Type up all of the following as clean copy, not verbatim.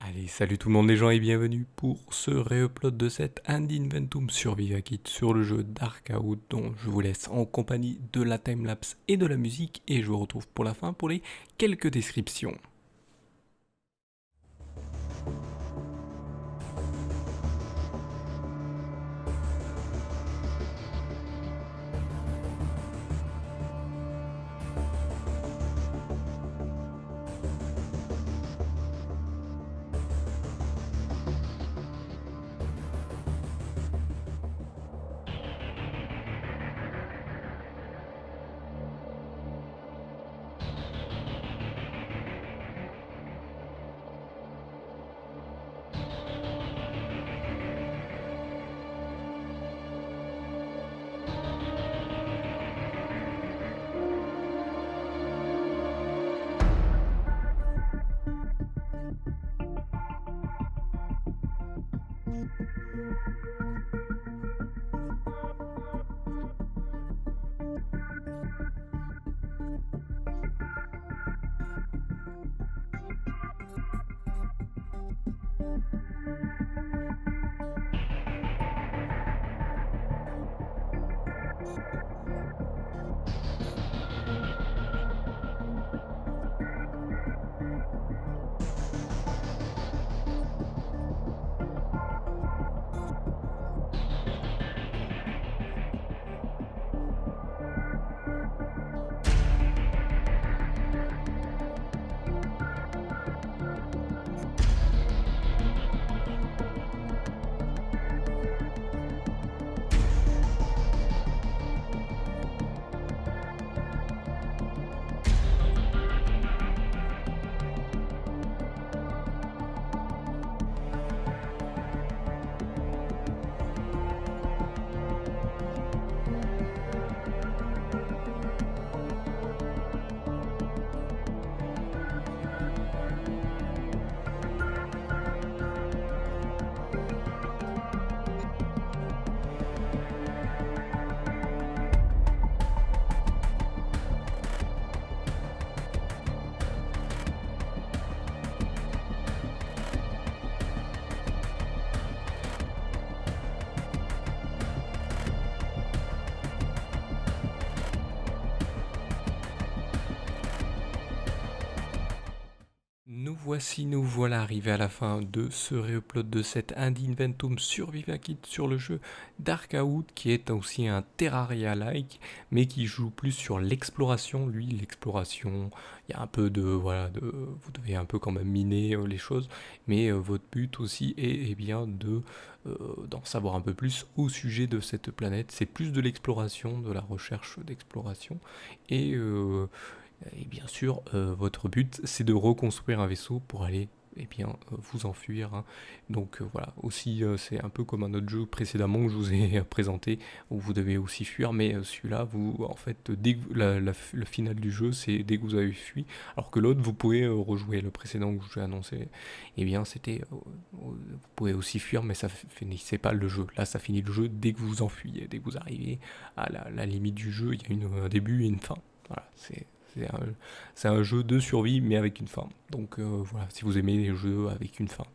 Allez, salut tout le monde les gens et bienvenue pour ce réupload de cette Ad Inventum sur Vivakit sur le jeu Darkout dont je vous laisse en compagnie de la timelapse et de la musique et je vous retrouve pour la fin pour les quelques descriptions. Nous voilà arrivés à la fin de ce réupload de cette Ad Inventum sur Vivakit sur le jeu Darkout qui est aussi un Terraria-like mais qui joue plus sur l'exploration. Lui, l'exploration, il y a un peu de, vous devez un peu quand même miner les choses, mais votre but aussi est bien d'en savoir un peu plus au sujet de cette planète. C'est plus de l'exploration, de la recherche d'exploration et bien sûr, votre but, c'est de reconstruire un vaisseau pour aller vous enfuir, hein. Donc voilà, aussi c'est un peu comme un autre jeu précédemment que je vous ai présenté, où vous devez aussi fuir, mais celui-là, vous, en fait, dès que le final du jeu, c'est dès que vous avez fui, alors que l'autre, vous pouvez rejouer. Le précédent que je vous ai annoncé, c'était, vous pouvez aussi fuir, mais ça finissait pas le jeu. Là, ça finit le jeu dès que vous enfuyez, dès que vous arrivez à la limite du jeu, il y a un début et une fin. Voilà, c'est un, c'est un jeu de survie mais avec une fin. Donc voilà, si vous aimez les jeux avec une fin.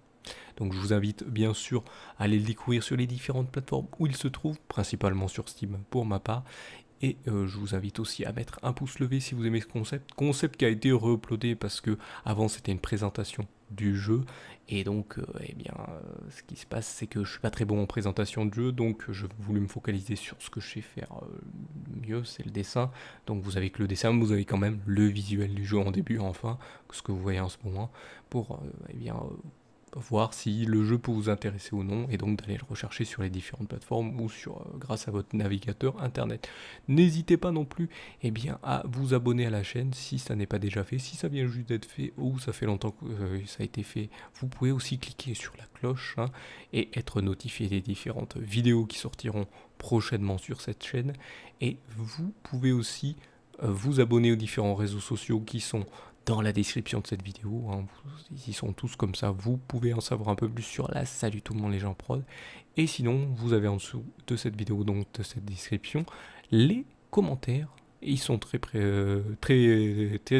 Donc je vous invite bien sûr à aller le découvrir sur les différentes plateformes où il se trouve, principalement sur Steam pour ma part. Et je vous invite aussi à mettre un pouce levé si vous aimez ce concept qui a été re-uploadé parce que avant c'était une présentation du jeu et donc ce qui se passe c'est que je suis pas très bon en présentation de jeu, donc je voulais me focaliser sur ce que je sais faire mieux, c'est le dessin. Donc vous avez que le dessin, mais vous avez quand même le visuel du jeu en début et en fin, ce que vous voyez en ce moment, pour voir si le jeu peut vous intéresser ou non, et donc d'aller le rechercher sur les différentes plateformes ou grâce à votre navigateur internet. N'hésitez pas non plus à vous abonner à la chaîne si ça n'est pas déjà fait. Si ça vient juste d'être fait ou ça fait longtemps que ça a été fait, vous pouvez aussi cliquer sur la cloche, hein, et être notifié des différentes vidéos qui sortiront prochainement sur cette chaîne. Et vous pouvez aussi vous abonner aux différents réseaux sociaux qui sont dans la description de cette vidéo, hein. Ils sont tous comme ça, vous pouvez en savoir un peu plus sur la Salut tout le monde les gens prod. Et sinon, vous avez en dessous de cette vidéo, donc de cette description, les commentaires et ils sont très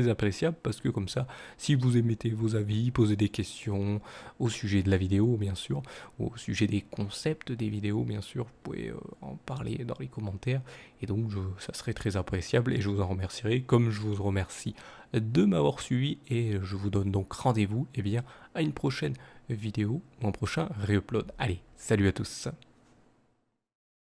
appréciables parce que comme ça, si vous émettez vos avis, posez des questions au sujet de la vidéo bien sûr, au sujet des concepts des vidéos bien sûr, vous pouvez en parler dans les commentaires et donc ça serait très appréciable et je vous en remercierai comme je vous remercie de m'avoir suivi et je vous donne donc rendez-vous à une prochaine vidéo ou un prochain réupload. Allez, salut à tous.